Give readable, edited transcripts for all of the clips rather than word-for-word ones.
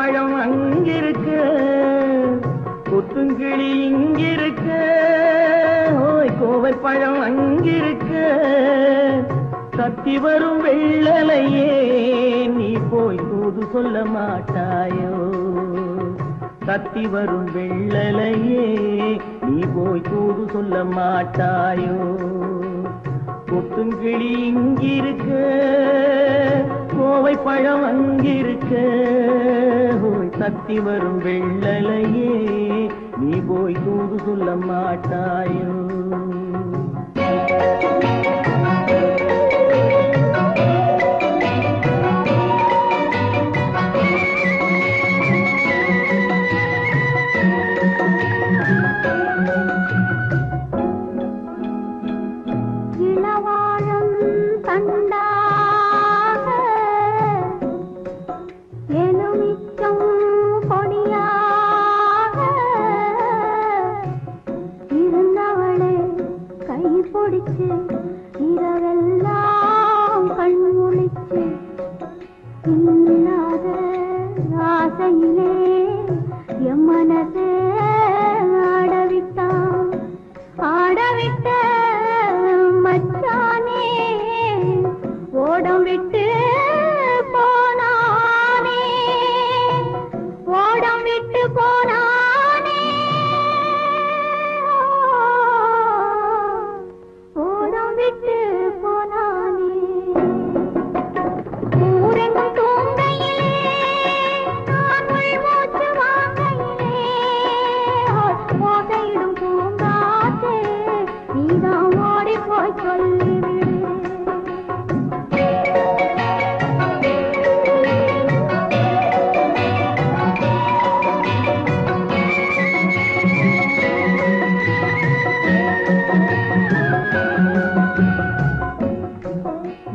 பழம் அங்கிருக்க, கொத்துங்கிளி இங்கிருக்க, ஓய் கோவை பழம் அங்கிருக்க, தத்தி வரும் வெள்ளலையே நீ போய் தூது சொல்ல மாட்டாயோ? தத்தி வரும் வெள்ளலையே நீ போய் தூது சொல்ல மாட்டாயோ? கொத்துங்கிளி இங்கிருக்க, கோவை பழம் அங்கிருக்க, ஓய் தத்தி வரும் வெள்ளலையே நீ போய் தூது சொல்ல மாட்டாயோ? இரவெல்லாம் கண்முழிச்சு இல்லாத ஆசையிலே என் மனசே ஆடவிட்டான். ஆடவிட்ட மச்சானே ஓடம் விட்டு போனானே, ஓடம் விட்டு போனானே, விட்டு போனானே. ஊரெங்கும் தூங்கையிலே நான் மூச்சு வாங்கையிலே ஓசையிடும் பூங்காற்றே நீதான் ஓடி போய் சொல்லிவிடு.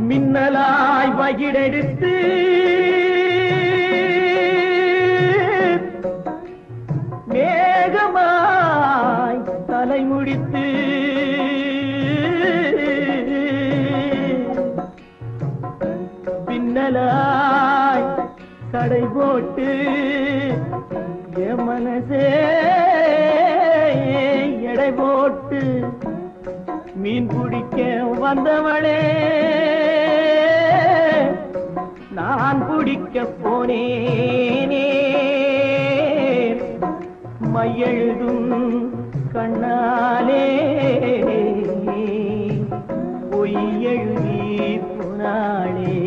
மின்னலாய் வகிடெடுத்து மேகமாய் தலைமுடித்து பின்னலாய் கடை போட்டு என் மனசே எடை போட்டு மீன் பிடிக்க வந்தவளே நான் பிடிக்க போனேனே. மையெழுதும் கண்ணாலே பொய் எழுதி போனாளே.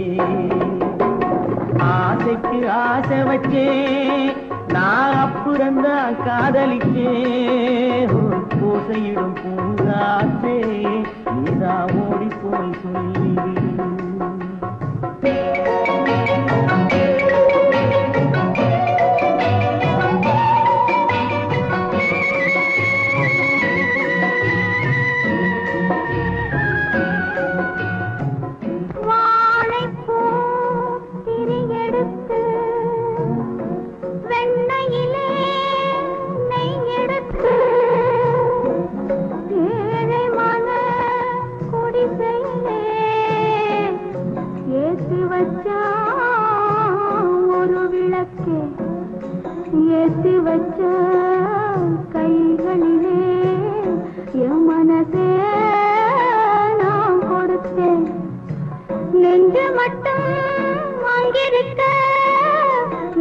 ஆசைக்கு ஆசை வச்சேன் நான் அப்புறந்தான் காதலிச்சேன். பூசையிடும் பூங்காற்றே நீதான் ஓடி போய் சொல்லிவிடு. ஒரு விளக்கே ஏற்றி வச்ச கைகளிலே என் மனசே நான் கொடுத்தேன். நெஞ்சு மட்டும் அங்கிருக்க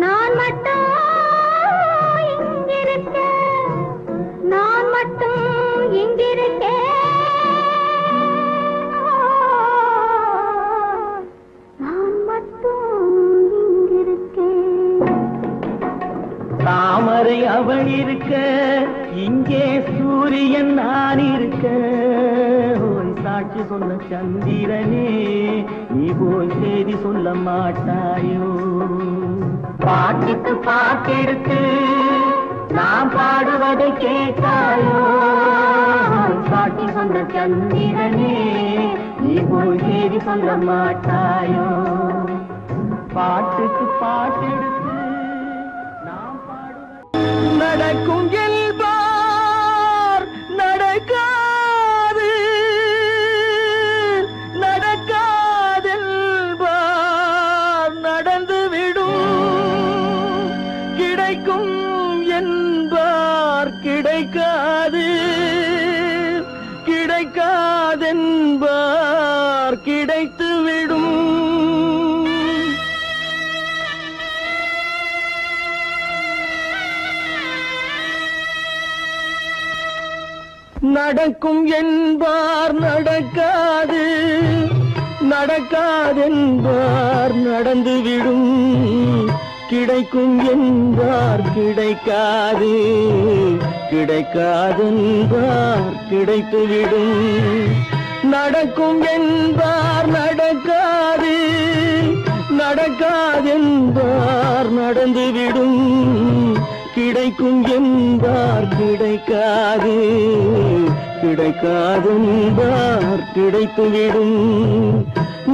நான் மட்டும் இங்கிருக்க, நான் மட்டும் இங்கிருக்கேன். தாமரை அவள் இருக்க இங்கே சூரியன் நான் இருக்க, சாட்சி சொன்ன சந்திரனே நீ போய் செய்தி சொல்ல மாட்டாயோ? பாட்டுக்கு பாட்டெடுத்து நான் பாடுவதை கேட்டாயோ? சாட்சி சொன்ன சந்திரனே நீ போய் செய்தி சொல்ல மாட்டாயோ? பாட்டுக்கு பாட்டெடுத்து நடக்கும் என்பார் நடக்காது, நடக்காதென்பார் நடந்துவிடும். நடக்கும் என்பார் நடக்காது, நடக்காதென்பார் நடந்துவிடும், கிடைக்கும் என்பார் கிடைக்காது, கிடைக்காதென்பார் கிடைத்துவிடும். நடக்கும் என்பார் நடக்காது, நடக்காதென்பார் நடந்துவிடும், கிடைக்கும் என்பார் கிடைக்காது, கிடைக்காதென்பார் கிடைத்துவிடும்.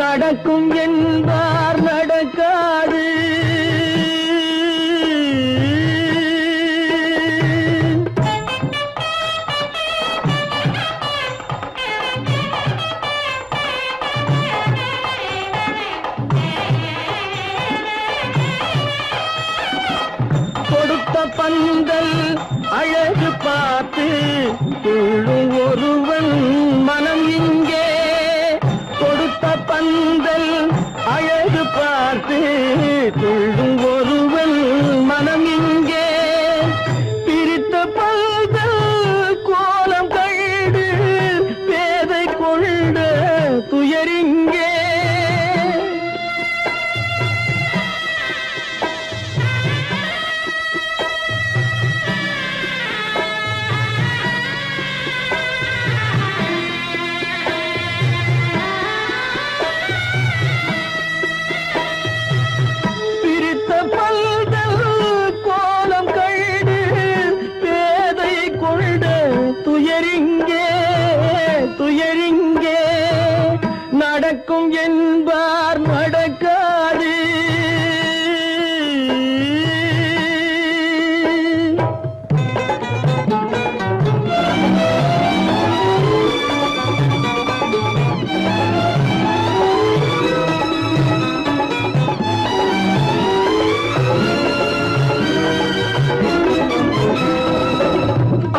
நடக்கும் என்பார் நடக்காது. பந்தல் அழகு பார்த்து துள்ளும் ஒருவன் மனம் இங்கே, கொடுத்த பந்தல் அழகு பார்த்து துள்ளும் ஒருவன் மனம் இங்கே, பிரித்த பந்தல் கோலம் கண்டு பேதை கொண்ட துயரிங்கே. துயரிங்கே நடக்கும் என்பார் நடக்காது.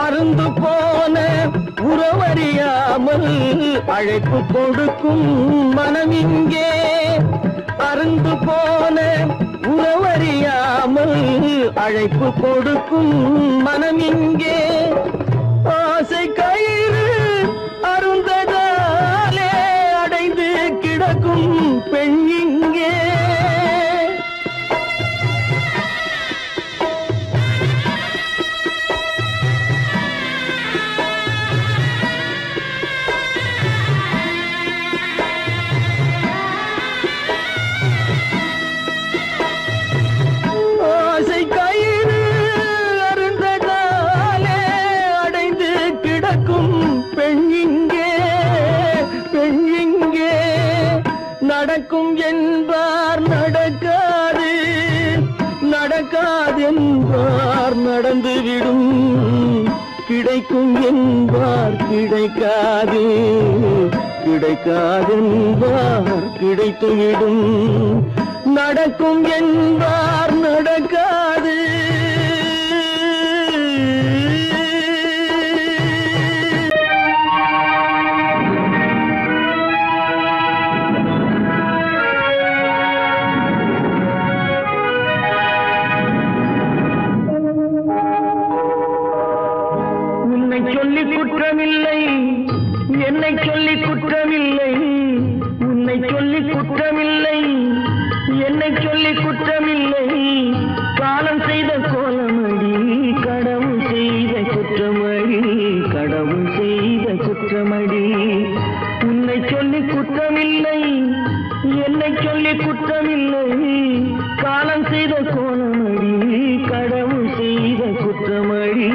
அருந்து போன உறவறியாமல் அழைப்பு கொடுக்கும் மனம் இங்கே, அருந்து போன உறவறியாமல் அழைப்பு கொடுக்கும் மனம் இங்கே, ஆசை கயிறு அருந்ததாலே அடைந்து கிடக்கும் பெண் இங்கே. நடக்கும் என்பார் நடக்காது, நடக்காதென்பார் நடந்துவிடும், கிடைக்கும் என்பார் கிடைக்காது, கிடைக்காதென்பார் கிடைத்துவிடும். நடக்கும் என்பார் நடக்காது. சொல்லி குற்றமில்லை, என்னை சொல்லி குற்றமில்லை, உன்னை சொல்லி குற்றமில்லை, என்னை சொல்லி குற்றமில்லை, காலம் செய்த கோலமடி, கடவுள் செய்த குற்றமடி, கடவுள் செய்த குற்றமடி. உன்னை சொல்லி குற்றமில்லை, என்னை சொல்லி குற்றமில்லை, காலம் செய்த கோலமடி, கடவுள் செய்த குற்றமடி,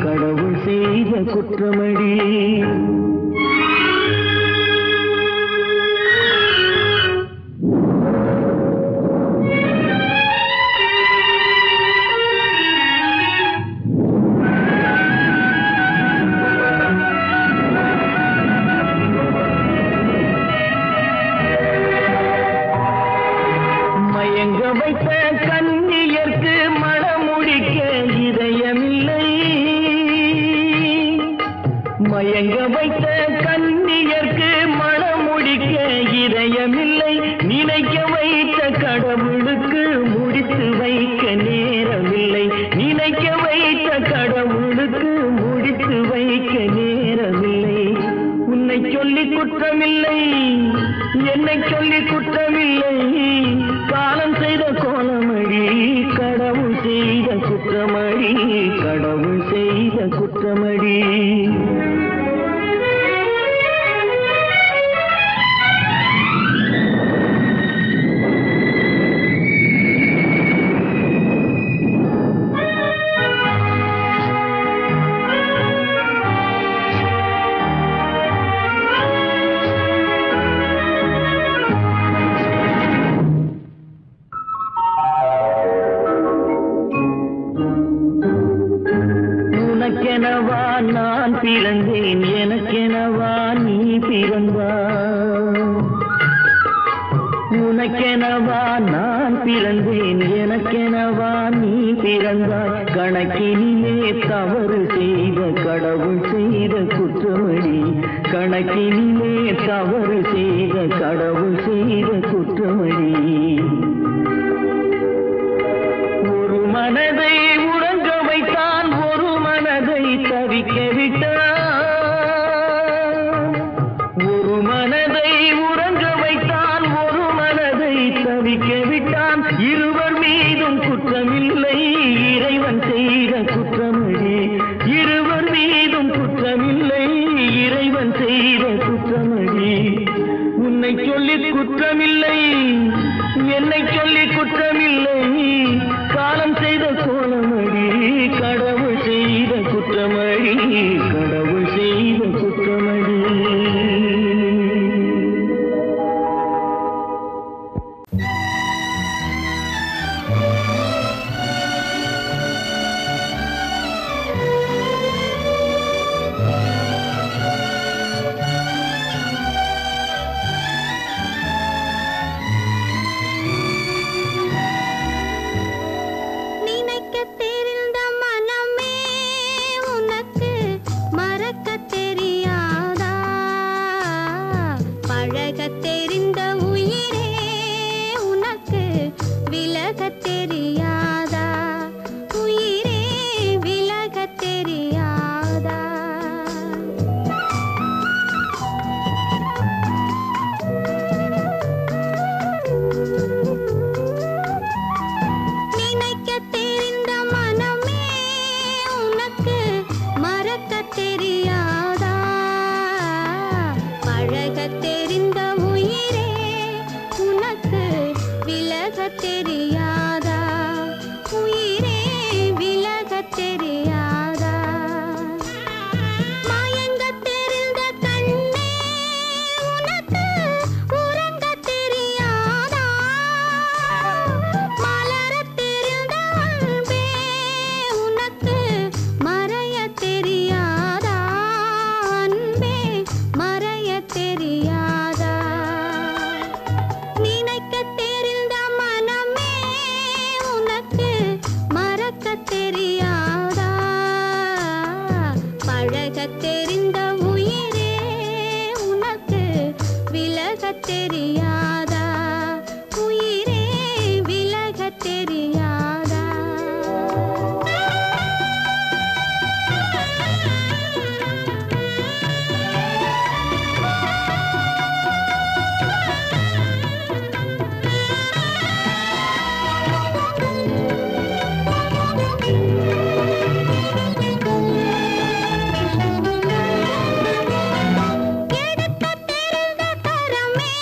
கடவுள் செய்த குற்றமடி. மயங்க வைத்த கண்ணியர்க்கு மணமுடிக்க இதயமில்லை, மயங்க வைத்த கண்ணியர்க்கு மணமுடிக்க இதயமில்லை, நினைக்க வைத்த கடவுளுக்கு முடித்து வைக்க நேரமில்லை, நினைக்க வைத்த கடவுளுக்கு முடித்து வைக்க நேரம் குற்றமில்லை, என்னை சொல்லி குற்றமில்லை. காலம் செய்த கோலமடி, கடவுள் செய்த குற்றமடி, கடவுள் செய்த குற்றமடி. உனக்கெனவா நான் பிறந்தேன், எனக்கெனவா நீ பிறந்தாய். உனக்கெனவா நான் பிறந்தேன், எனக்கெனவா நீ பிறந்தாய். கணக்கினிலே தவறு செய்த கடவுள் செய்த குற்றமடி, கணக்கினிலே தவறு செய்த கடவுள் செய்த குற்றமடி. ஒரு மனதை உறங்க வைத்தான், ஒரு மனதை தவிக்க விட்டான். ஒரு மனதை உறங்க வைத்தான், ஒரு மனதை தவிக்க விட்டான். இருவர் மீதும் குற்றமில்லை, இறைவன் செய்த குற்றமடி. இருவர் மீதும் குற்றமில்லை, இறைவன் செய்த குற்றமடி. உன்னை சொல்லி குற்றமில்லை, என்னை சொல்லி குற்றமில்லை. காலம் செய்த கோலமடி, கடவுள் செய்த குற்றமடி, கடவுள் செய்த குற்றமடி. எடுத்த தெரிந்த தரமே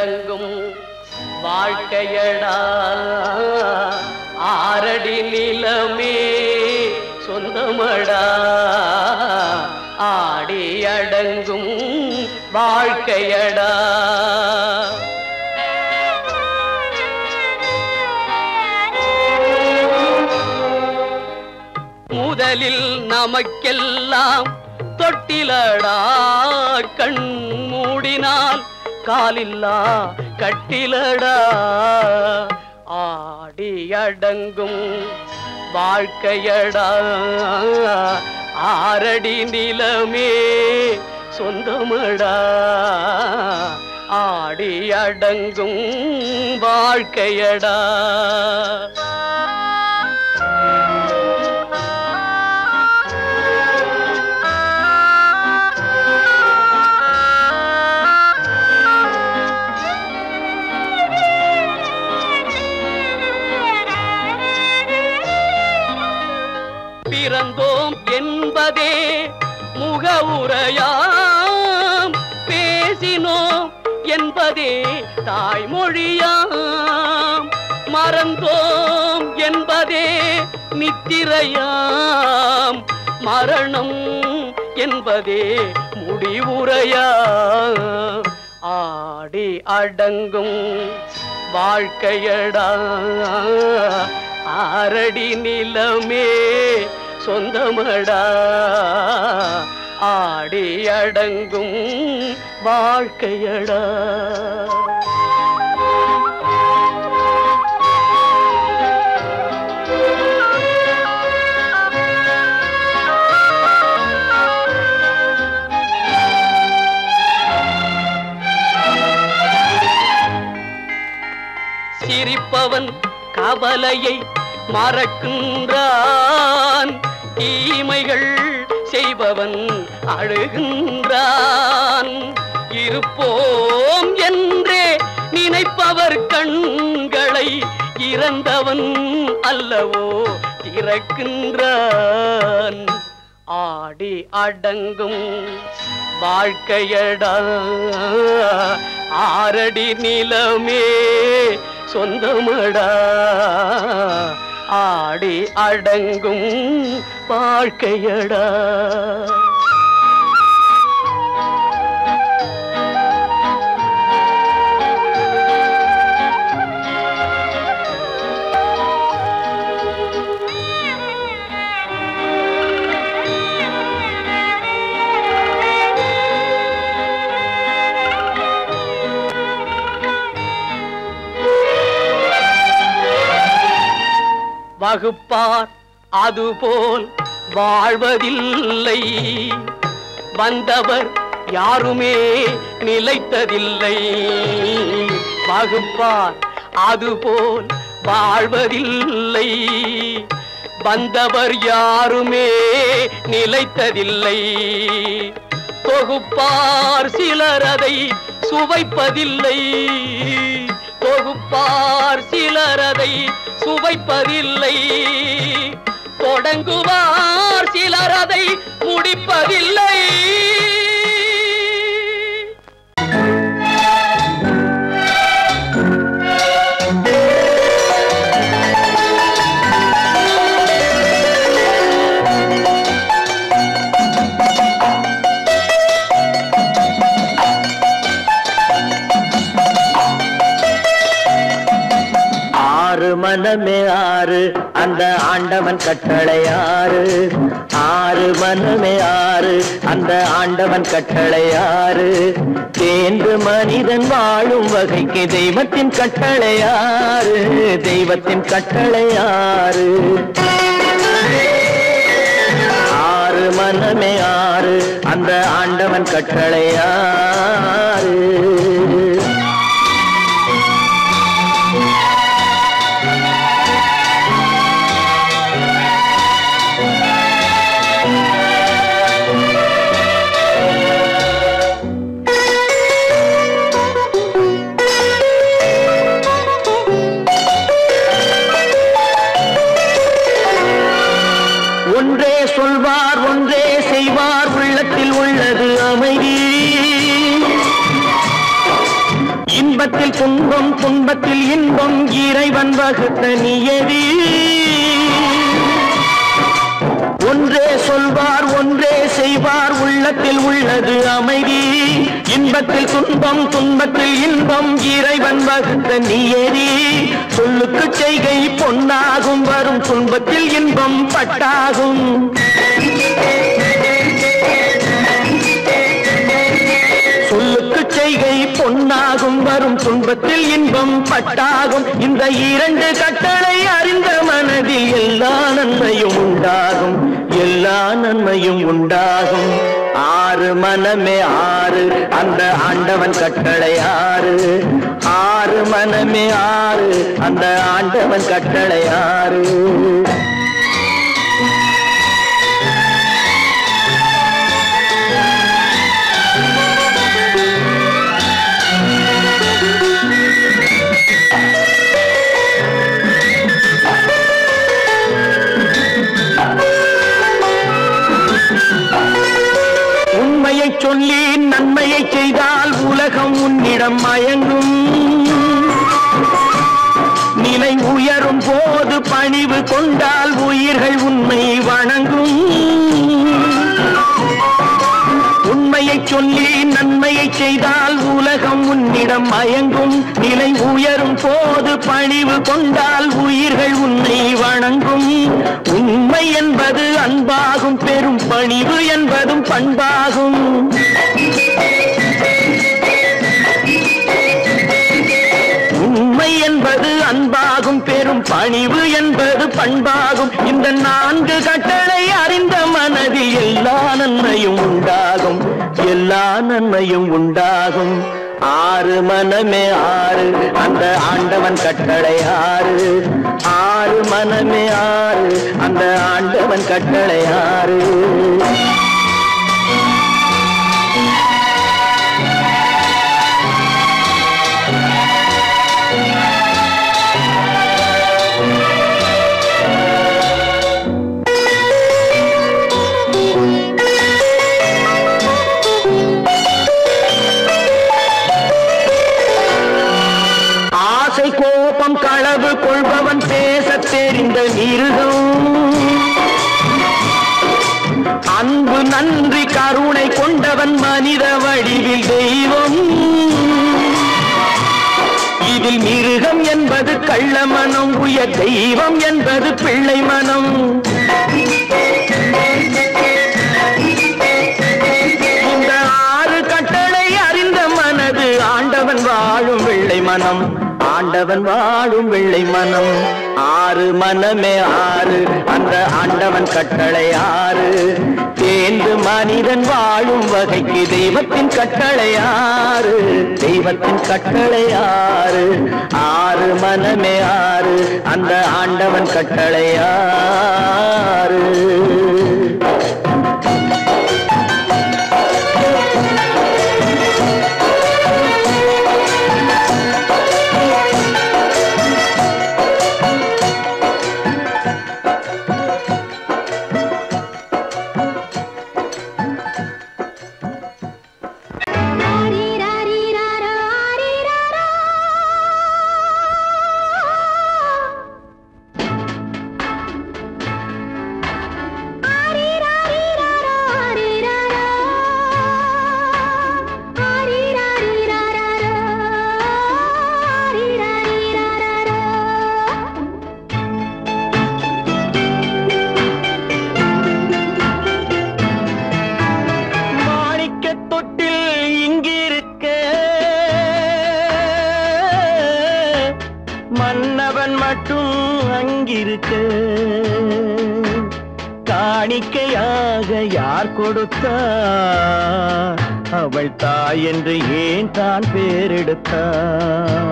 அடங்கும் வாழ்க்கையடா ஆரடி நிலமே சொந்தமடா ஆடி அடங்கும் வாழ்க்கையடா முதலில் நமக்கெல்லாம் தொட்டிலடா கண் மூடினால் காலில்லா கட்டிலடா ஆடி அடங்கும் வாழ்க்கையடா ஆரடி நிலமே சொந்தமடா ஆடி அடங்கும் வாழ்க்கையடா பிறந்தோம் என்பதே முகவுரையாம் பேசினோம் என்பதே தாய்மொழியாம் மறந்தோம் என்பதே நித்திரையாம் மரணம் என்பதே முடிவுரையாம் ஆடி அடங்கும் வாழ்க்கையடா ஆரடி நிலமே சொந்தமடா ஆடி அடங்கும் வாழ்க்கையடா சிரிப்பவன் கவலையை மறக்கின்றான் தீமைகள் செய்பவன் அழுகின்றான் இருப்போம் என்றே நினைப்பவர் கண்களை இறந்தவன் அல்லவோ திறக்கின்றான் ஆடி அடங்கும் வாழ்க்கையடா ஆரடி நிலமே சொந்தமடா ஆடி அடங்கும் வாழ்க்கையடா வகுப்பார் அதுபோல் வாழ்வதில்லை வந்தவர் யாருமே நிலைத்ததில்லை வகுப்பார் அதுபோல் வாழ்வதில்லை வந்தவர் யாருமே நிலைத்ததில்லை தொகுப்பார் சிலர் அதை சுவைப்பதில்லை தொகுப்பார் சிலர் அதை சுவைப்பதில்லை தொடங்குவார் சிலர் அதை முடிப்பதில்லை மனமே ஆறு அந்த ஆண்டவன் கட்டளை ஆறு ஆறு மனமே ஆறு அந்த ஆண்டவன் கட்டளை ஆறு தேர்ந்து மனிதன் வாழும் வகைக்கு தெய்வத்தின் கட்டளை ஆறு தெய்வத்தின் கட்டளை ஆறு ஆறு மனமே ஆறு அந்த ஆண்டவன் கட்டளை ஆறு ஒன்றே சொல்வார் ஒன்றே செய்வார் உள்ளத்தில் உள்ளது அமைதி இன்பத்தில் துன்பம் துன்பத்தில் இன்பம் இறைவன் வகுத்த நியதி. ஒன்றே சொல்வார் ஒன்றே செய்வார் உள்ளத்தில் உள்ளது அமைதி. இன்பத்தில் துன்பம் துன்பத்தில் இன்பம் இறைவன் வகுத்த நியதி. சொல்லுக்கு செய்கை பொன்னாகும் வரும் துன்பத்தில் இன்பம் பட்டாகும். சொல்லுக்கு செய்கை பொன்னாகும் வரும் துன்பத்தில் இன்பம் பட்டாகும். இந்த இரண்டு கட்டளை அறிந்த மனதில் எல்லா நன்மையும் உண்டாகும், எல்லா நன்மையும் உண்டாகும். ஆறு மனமே ஆறு அந்த ஆண்டவன் கட்டளை ஆறு. ஆறு மனமே ஆறு அந்த ஆண்டவன் கட்டளை ஆறு. உண்மையை சொல்லி நன்மையை செய்தால் உலகம் உன்னிடம் மயங்கும். நிலை உயரும் போது பணிவு கொண்டால் உயிர்கள் உன்னை வணங்கும். உண்மையை சொல்லி நன்மையை செய்தால் உலகம் உன்னிடம் மயங்கும். நிலை உயரும் போது பணிவு கொண்டால் உயிர்கள் உன்னை வணங்கும். உண்மை என்பது அன்பாகும், பெரும் பணிவு என்பதும் பண்பாகும். உண்மை என்பது அன்பாகும், பெரும் பணிவு என்பது பண்பாகும். இந்த நான்கு கட்டளை அறிந்த மனதில் எல்லா நன்மையும் உண்டாகும், எல்லா நன்மையும் உண்டாகும். ஆறு மனமே ஆறு அந்த ஆண்டவன் கட்டளை ஆறு. ஆறு மனமே ஆறு அந்த ஆண்டவன் கட்டளை ஆறு. கோபம் களவு கொள்பவன் பேச தெரிந்த மிருகம். அன்பு நன்றி கருணை கொண்டவன் மனித வடிவில் தெய்வம். இதில் மிருகம் என்பது கள்ள மனம், உயர் தெய்வம் என்பது பிள்ளை மனம். இந்த ஆறு கட்டளை அறிந்த மனது ஆண்டவன் வாழும் வெள்ளை மனம், ஆண்டவன் வாழும் வெள்ளை மனம். ஆறு மனமே ஆறு அந்த ஆண்டவன் கட்டளை ஆறு. தேர்ந்து மனிதன் வாழும் வகைக்கு தெய்வத்தின் கட்டளை ஆறு, தெய்வத்தின் கட்டளை ஆறு. ஆறு மனமே ஆறு அந்த ஆண்டவன் கட்டளை ஆறு. மன்னவன் மட்டும் அங்கிருக்க காணிக்கையாக யார் கொடுத்தார்? அவள் தாய் என்று ஏன் தான் பேரெடுத்தார்?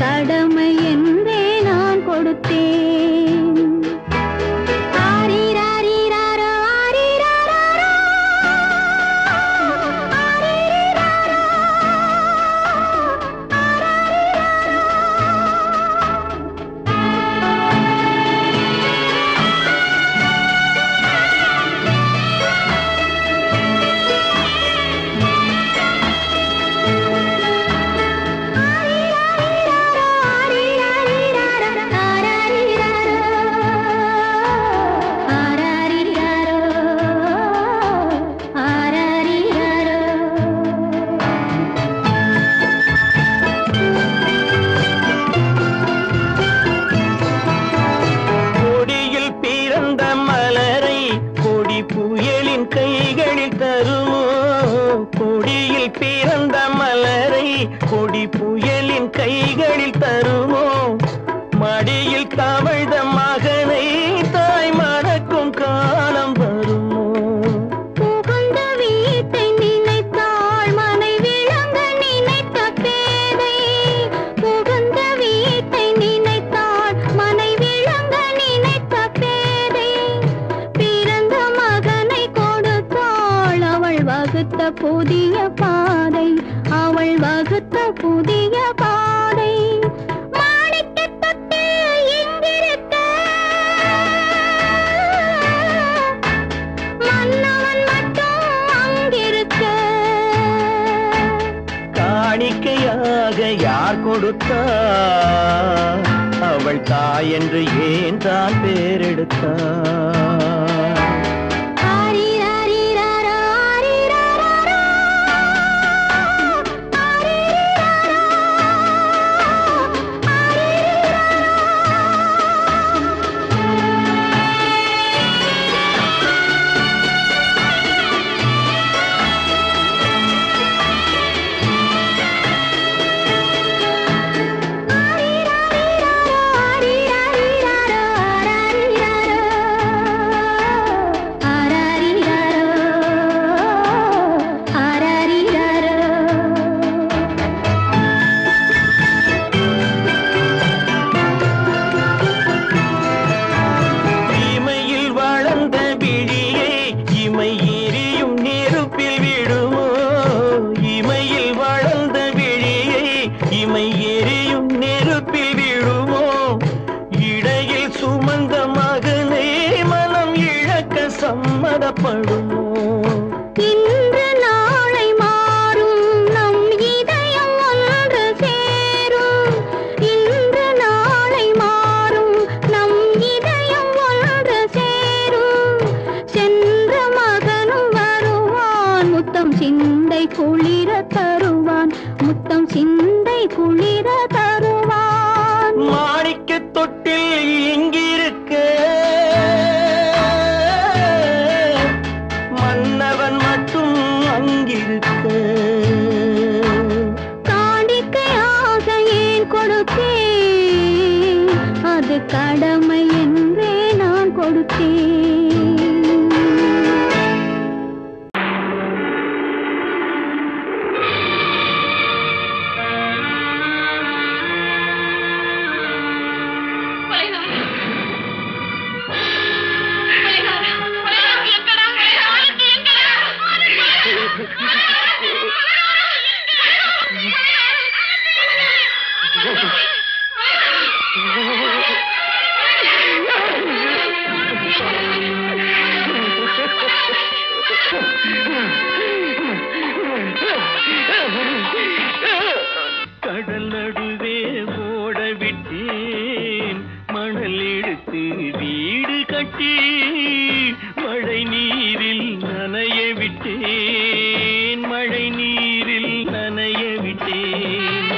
கடமை என்றே நான் கொடுத்தேன். கைகளில் தருமோ மடியில் தவழ்ந்த மகனை தாய் மணக்கும் காலம் வருமோ புகுந்த வீட்டை நினைத்தாள் மனை விளங்க நினைத்த பேதை புகுந்த வீட்டை நினைத்தாள் மனை விளங்க நினைத்த பேதை பிறந்த மகனை கொடுத்தாள் அவள் வகுத்த புதிய பாதை அவள் வகுத்த புதிய பாதை மாணிக்கத் தொட்டில் இங்கிருக்க மன்னவன் மட்டும் அங்கிருக்க காணிக்கையாக யார் கொடுத்தார் அவள் தாய் என்று ஏன் தான் பேரெடுத்தார் ஆரிராரிராரா, ஆரிராராரா, ஆரிராரா, இமையில் வளர்ந்த விழியை இமை எரியும் நெருப்பில் விடுமோ இமையில் வளர்ந்த விழியை இமை எரியும் நெருப்பில் விடுமோ இடையில் சுமந்த மகனை மனம் இழக்க சம்மதப்படுமோ இன்று நாளை மாறும் நம் இதயம் ஒன்று சேரும் இன்று நாளை மாறும் நம் இதயம் ஒன்று சேரும் சென்ற மகனும் வருவான் முத்தம் சிந்தை குளிர தருவான் முத்தம் சிந்தை குளிர தருவான் மாணிக்க தொட்டில் இங்கிருக்க மன்னவன் மட்டும் அங்கிருக்க காணிக்கையாக ஏன் கொடுத்தேன் அது கடமை என்றே நான் கொடுத்தேன் கடல் நடுவே ஓட விட்டேன் மணல் எடுத்து வீடு கட்டி மழை நீரில் நனைய விட்டேன் மழை நீரில் நனைய விட்டேன்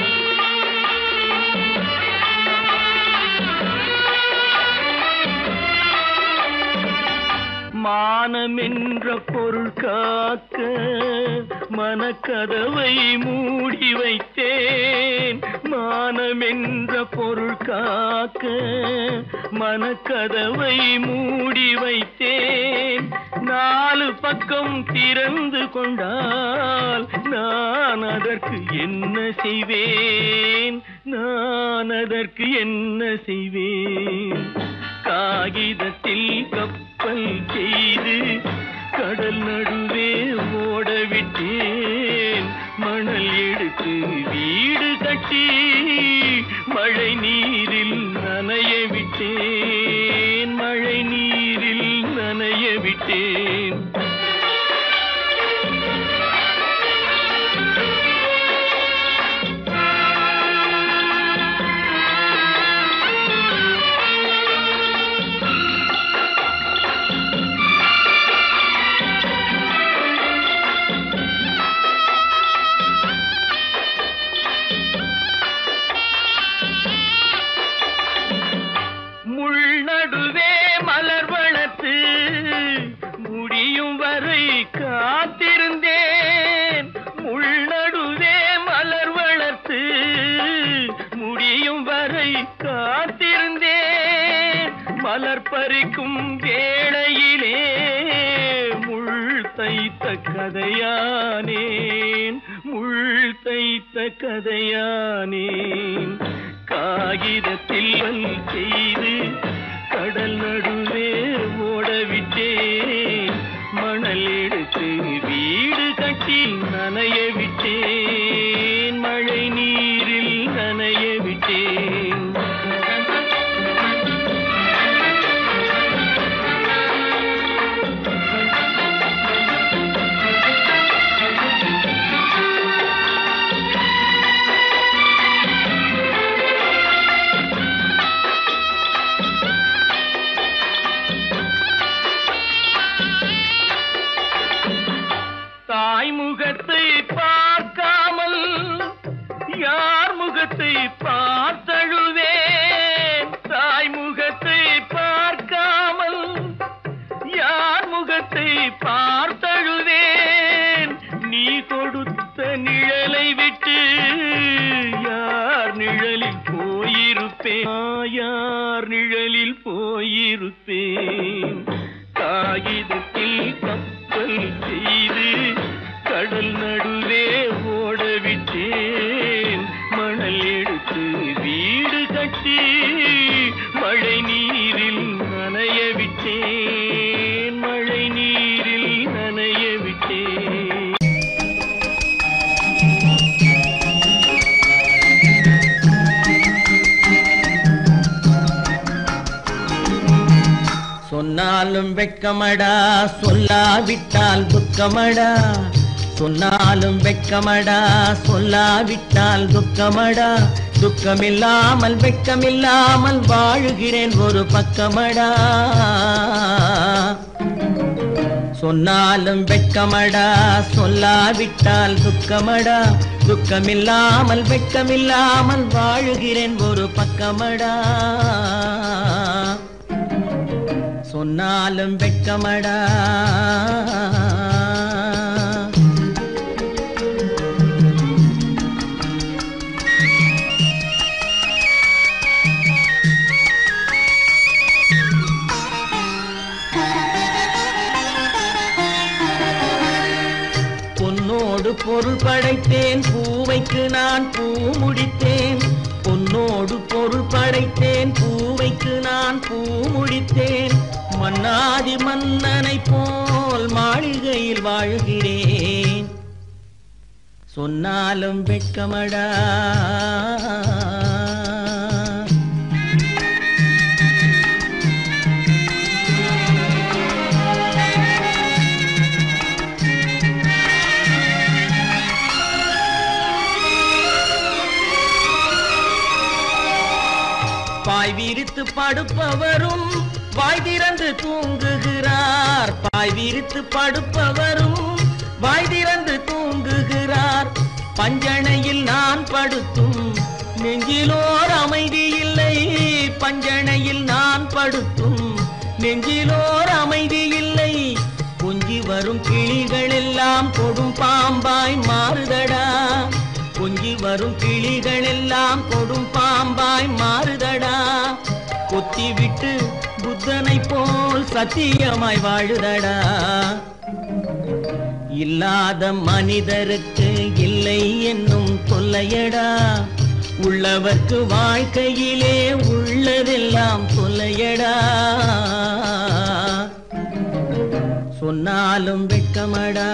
மானம் என்ற பொருள் காக்க மனக்கதவை மூடி வைத்தேன் மானம் என்ற பொருள் காக்க மனக்கதவை மூடி வைத்தேன் நாலு பக்கம் திறந்து கொண்டால் நான் அதற்கு என்ன செய்வேன் நான் அதற்கு என்ன செய்வேன் காகிதத்தில் கப்பல் செய்து கடல் நடுவே ஓட விட்டேன் மணல் எடுத்து வீடு கட்டி மழை நீரில் நனைய விட்டேன் மழை நீரில் நனைய விட்டேன் காத்திருந்தேன் மலர் பறிக்கும் வேளையிலே முள் தைத்த கதையானேன் முள் தைத்த கதையானேன் காகிதத்தில் செய்து கடல் நடுவே ஓடவிட்டேன் மணல் எடுத்து வீடு கட்டி நனைய விட்டேன் மழை நீரில் நனைய விட்டேன் முகத்தை பார்க்காமல் யார் முகத்தை பார்த்தழுவேன் தாய் முகத்தை பார்க்காமல் யார் முகத்தை பார்த்தழுவேன் நீ கொடுத்த நிழலை விட்டு யார் நிழலில் போயிருப்பேன் யார் நிழலில் போயிருப்பேன் காகிதத்தில் கப்பல் செய்து கடல் நடுவே ஓடவிட்டேன் மணல் எடுத்து வீடு கட்டி மழை நீரில் நனைய விட்டேன் மழை நீரில் நனைய விட்டேன் சொன்னாலும் வெட்கமடா சொல்லாவிட்டால் துக்கமடா சொன்னாலும் வெட்கமடா சொல்லாவிட்டால் துக்கமடா துக்கமில்லாமல் வெட்கமில்லாமல் வாழுகிறேன் ஒரு பக்கமடா சொன்னாலும் வெட்கமடா சொல்லாவிட்டால் துக்கமடா துக்கமில்லாமல் வெட்கமில்லாமல் வாழுகிறேன் ஒரு பக்கமடா சொன்னாலும் வெட்கமடா பொன்னோடு பொருள் படைத்தேன் பூவைக்கு நான் பூ முடித்தேன் பொன்னோடு பொருள் படைத்தேன் பூவைக்கு நான் பூ முடித்தேன் மன்னாதி மன்னனை போல் மாளிகையில் வாழ்கிறேன் சொன்னாலும் வெட்கமடா பாய் விரித்து படுப்பவரும் வாய் திறந்து தூங்குகிறார் பாய் விரித்து படுப்பவரும் வாய் திறந்து தூங்குகிறார் பஞ்சணையில் நான் படுத்தும் நெஞ்சிலோர் அமைதி இல்லை பஞ்சணையில் நான் படுத்தும் நெஞ்சிலோர் அமைதி இல்லை கொஞ்சி வரும் கிளிகள் எல்லாம் கொடும் பாம்பாய் மாறுதடா கொஞ்சி வரும் கிளிகள் எல்லாம் கொடும் பாம்பாய் மாறுதடா கொத்தி விட்டு புத்தனை போல் சத்தியமாய் வாழுதடா இல்லாத மனிதருக்கு இல்லை என்னும் தொல்லையடா உள்ளவர்க்கு வாழ்க்கையிலே உள்ளதெல்லாம் தொல்லையடா சொன்னாலும் வெட்கமடா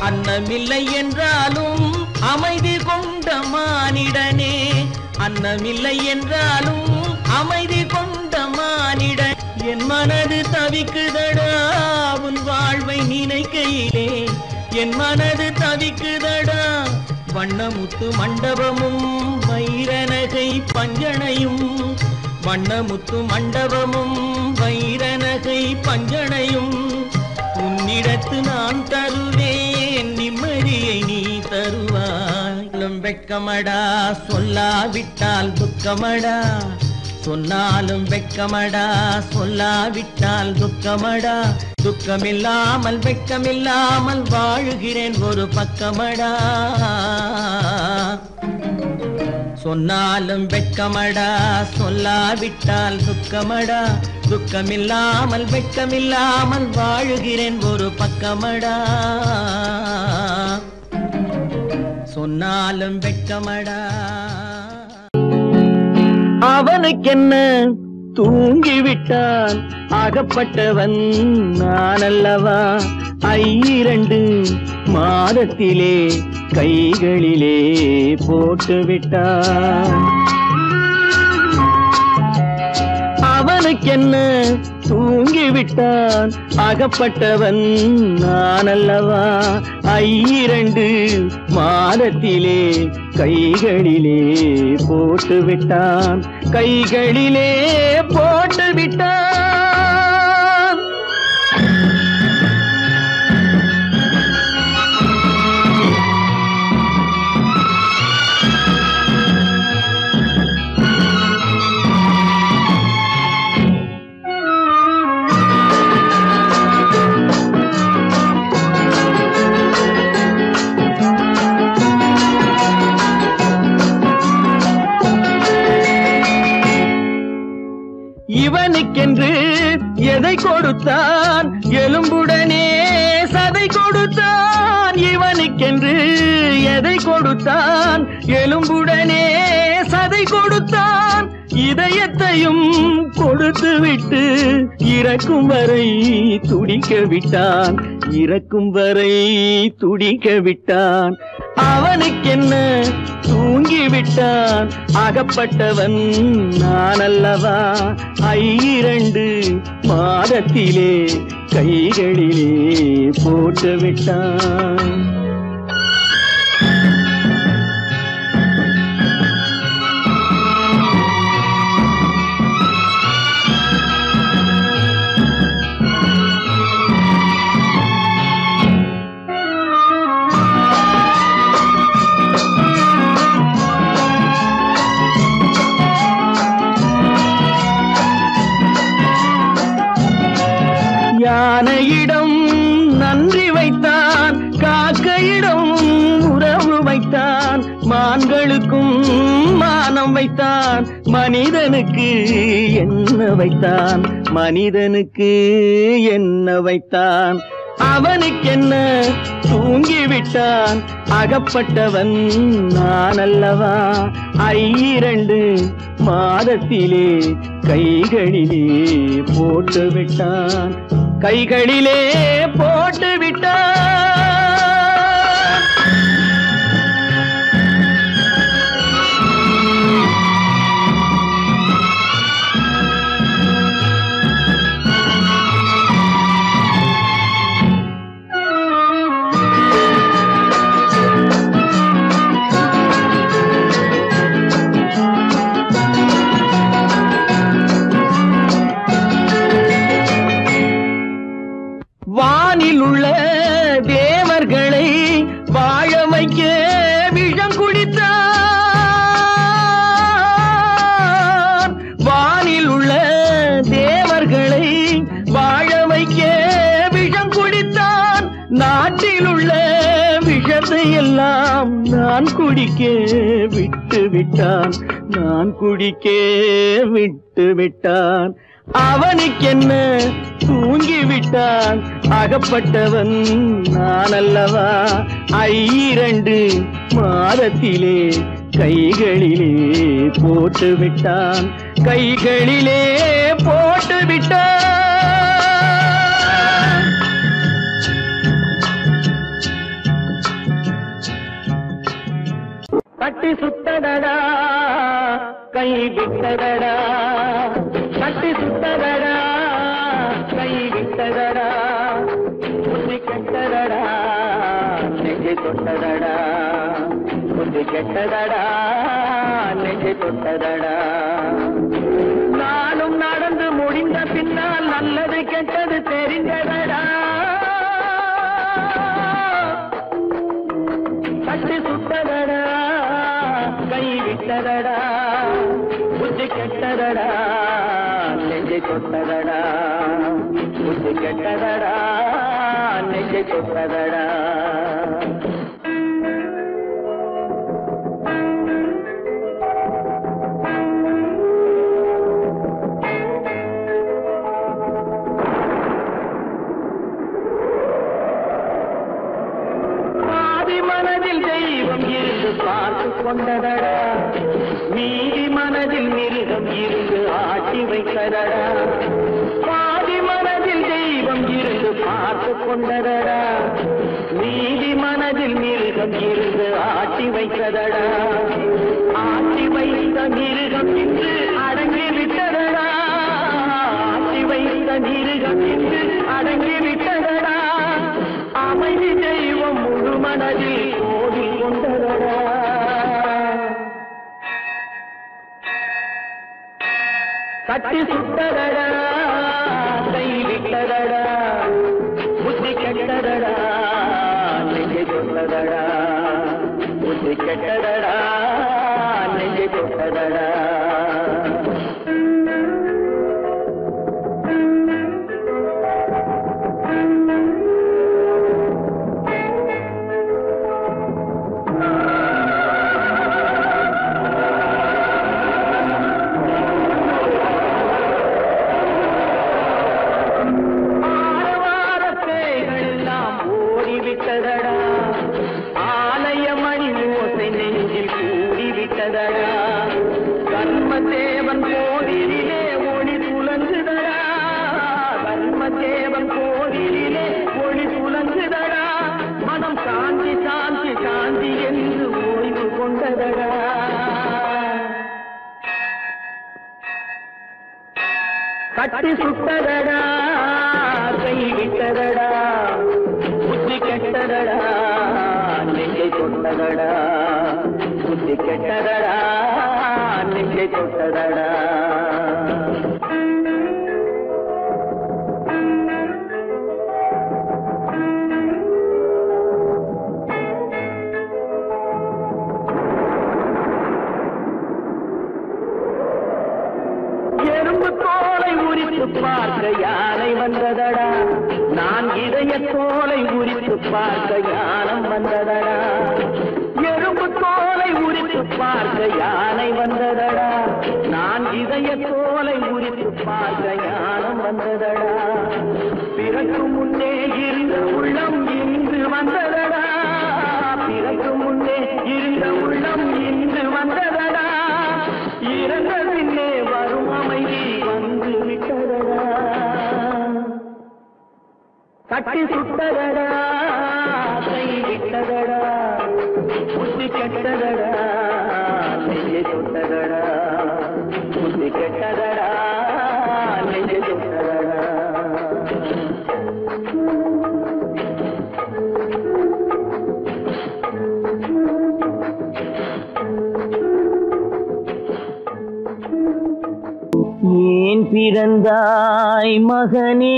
அன்னமில்லை என்றாலும் அமைதி கொண்ட மானிடனே அன்னமில்லை என்றாலும் அமைதி கொண்ட மானிடன் என் மனது தவிக்குதடா உன் வாழ்வை நினைக்கையிலே என் மனது தவிக்குதடா வண்ணமுத்து மண்டபமும் வைரநகை பஞ்சனையும் வண்ணமுத்து மண்டபமும் வைரநகை பஞ்சனையும் உன்னிடத்து நான் தருவேன் நிம்மதியை நீ தருவாய் வெட்கமடா சொல்லாவிட்டால் துக்கமடா சொன்னாலும் வெட்கமடா சொல்லாவிட்டால் துக்கமடா துக்கமில்லாமல் வெட்கமில்லாமல் வாழுகிறேன் ஒரு பக்கமடா சொன்னாலும் வெட்கமடா சொல்லாவிட்டால் துக்கமடா துக்கமில்லாமல் வெட்கமில்லாமல் வாழுகிறேன் ஒரு பக்கமடா சொன்னாலும் வெட்கமடா அவனுக்கென்ன தூங்கிவிட்டான் அகப்பட்டவன் நான் அல்லவா 2 மாதத்திலே கைகளிலே போட்டுவிட்டான் அவனுக்கென்ன தூங்கிவிட்டான் அகப்பட்டவன் நான் அல்லவா 2 மாதத்திலே கைகளிலே போட்டுவிட்டான் கைகளிலே போட்டுவிட்டான் இவனுக்கென்று எதை கொடுத்தான் எலும்புடனே சதை கொடுத்தான் இவனுக்கென்று எதை கொடுத்தான் எலும்புடனே சதை கொடுத்தான் இதயத்தையும் கொடுத்து விட்டு இறக்கும் வரை துடிக்க விட்டான் இறக்கும் வரை துடிக்க விட்டான் அவனுக்கென்ன தூங்கிவிட்டான் அகப்பட்டவன் நான் அல்லவா 2 மாதத்திலே கைகளிலே போட்டுவிட்டான் யானையிடம் நன்றி வைத்தான் காக்கையிடம் உறவு வைத்தான் மான்களுக்கும் மானம் வைத்தான் மனிதனுக்கு என்ன வைத்தான் மனிதனுக்கு என்ன வைத்தான் அவனுக்கென்ன தூங்கிவிட்டான் அகப்பட்டவன் நான் அல்லவா 2 மாதத்திலே கைகளிலே போட்டுவிட்டான் கைகளிலே போட்டுவிட்டான் வானில் உள்ள தேவர்களை வாழ வைக்க விஷம் குடித்தான் வானில் உள்ள தேவர்களை வாழ வைக்க விஷம் குடித்தான் நாட்டில் உள்ள விஷத்தை எல்லாம் நான் குடிக்க விட்டு விட்டான் நான் குடிக்க விட்டு விட்டான் அவனுக்கென்ன தூங்கிவிட்டான் அகப்பட்டவன் நான் அல்லவா 2 மாதத்திலே கைகளிலே போட்டுவிட்டான் கைகளிலே போட்டுவிட்டான் கட்டி சுத்தடடா கை விட்டதடா கட்டி சுத்தடடா கை விட்டதடா புத்தி கெட்டதடா நெஞ்சை தொட்டதடா புத்தி கெட்டதடா நெஞ்சை தொட்டதடா நானும் நடந்து முடிந்த பின்னால் நல்லது கெட்டது தெரிந்ததடா கட்டி சுத்ததடா விட்டதடா புத்தி கெட்டதடா நெஞ்சை தொட்டதடா புத்தி கெட்டதடா நெஞ்சை தொட்டதடா மனதில் தெய்வம் இருந்து பார்த்து கொண்டதடா மீதி மனதில் மிருகம் இருந்து ஆட்டி வைத்ததடா பாதி மனதில் தெய்வம் இருந்து பார்த்து கொண்டதடா மீதி மனதில் மிருகம் இருந்து ஆட்டி வைத்ததடா ஆட்டி வைத்த மிருகம் இன்று அடங்கி விட்டதடா ஆட்டி வைத்த மிருகம் இன்று அடங்கி விட்டதடா அமைதி தெய்வம் முழு மனதில் ஓடி கொண்டதடா கட்டி சுட்டதடா கை விட்டதடா புத்தி கெட்டதடா நெஞ்சை தொட்டதடா புத்தி கெட்டதடா நெஞ்சை தொட்டதடா ஆலயமணி ஓசை நெஞ்சில் கூடிவிட்டதடா கர்மதேவன் கோவிலிலே ஒளி துலங்குதடா கர்மதேவன் கோவிலிலே ஒளி துலங்குதடா மனம் சாந்தி சாந்தி சாந்தி என்று ஓய்வு கொண்டதடா கட்டி சுட்டதடா கை விட்டதடா புத்தி கெட்டதடா நெஞ்சை தொட்டதடா புத்தி கெட்டதடா நெஞ்சை தொட்டதடா எறும்பு தோலை உரித்து பார்க்க யானை வந்ததடா நான் இதய தோலை உரித்து பார்க்க யானம் வந்ததடா எறும்பு தோலை உரித்து பார்க்க யானை வந்ததடா நான் இதய தோலை உரித்து பார்க்க யானம் வந்ததடா பிறகு முன்னே இருந்த உள்ளம் இன்று வந்ததடா பிறகு முன்னே இருந்த உள்ளம் இன்று வந்ததடா இறந்த பின்னே வரும் அமைதி வந்து விட்டதடா கட்டி சுட்டதடா கை விட்டதடா புத்தி கெட்டதடா நெஞ்சை தொட்டதடா புத்தி கெட்டதடா நெஞ்சை தொட்டதடா ஏன் பிறந்தாய் மகனே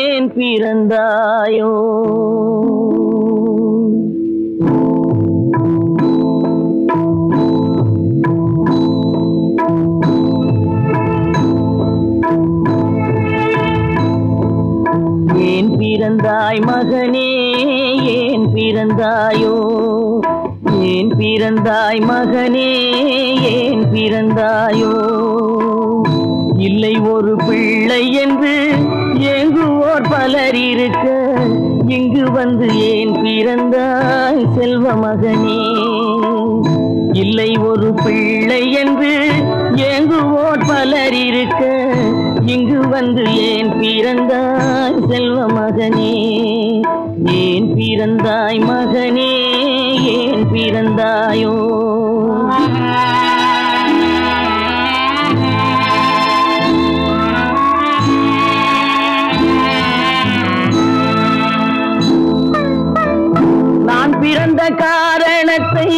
ஏன் பிறந்தாயோ ஏன் பிறந்தாய் மகனே ஏன் பிறந்தாயோ ஏன் பிறந்தாய் மகனே ஏன் பிறந்தாயோ இல்லை ஒரு பிள்ளை என்று ஏங்குவோர் பலர் இருக்க இங்கு வந்து ஏன் பிறந்தாய் செல்வ மகனே இல்லை ஒரு பிள்ளை என்று ஏங்குவோர் பலர் இருக்க இங்கு வந்து ஏன் பிறந்தாய் செல்வ மகனே ஏன் பிறந்தாய் மகனே ஏன் பிறந்தாயோ நான் பிறந்த காரணத்தை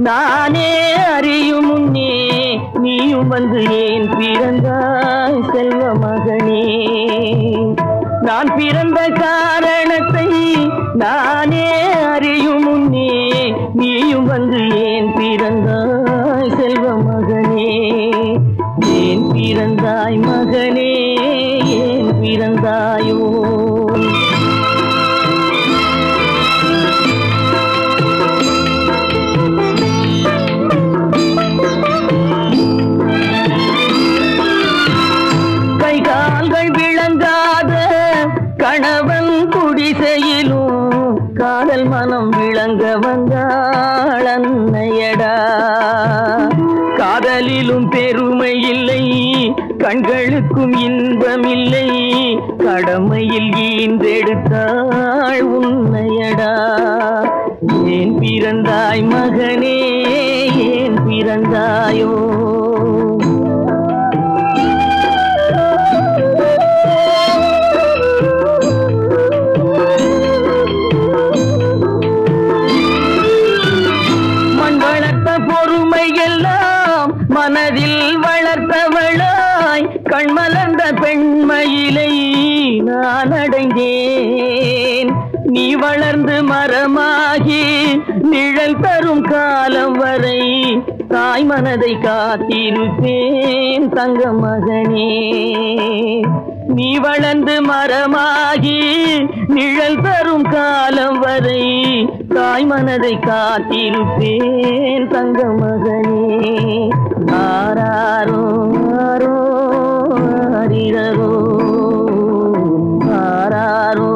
நானே அறியும் முன்னே நீயும் வந்து ஏன் பிறந்தாய் செல்வ மகனே நான் பிறந்த காரணத்தை நானே அறியும் முன்னே நீயும் வந்து ஏன் பிறந்தாய் செல்வ மகனே, ஏன் பிறந்தாய் மகனே, ஏன் பிறந்தாயோ? கை கால்கள் விளங்காத கணவன் குடிசையிலும் காதல் மனம் விளங்க வந்தாள் அன்னையடா. காதலிலும் பெருமை இல்லை, கண்களுக்கும் இன்பம் இல்லை, கடமையில் ஈன்றெடுத்தாள் உன்னையடா. ஏன் பிறந்தாய் மகனே, ஏன் பிறந்தாயோ? மனதில் வளர்த்தவளாய் கண்மலர்ந்த பெண்மயிலை நான் அடைந்தேன். நீ வளர்ந்து மரமாகி நிழல் தரும் காலம் வரை தாய் மனதை காத்திருப்பேன் தங்க மகனே. நீ வளர்ந்து மரமாகி நிழல் தரும் காலம் வரை தாய் மனதை காத்திருப்பேன் தங்க மகனே. ஆராரோ ஆரோ ஆரிரரோ ஆராரோ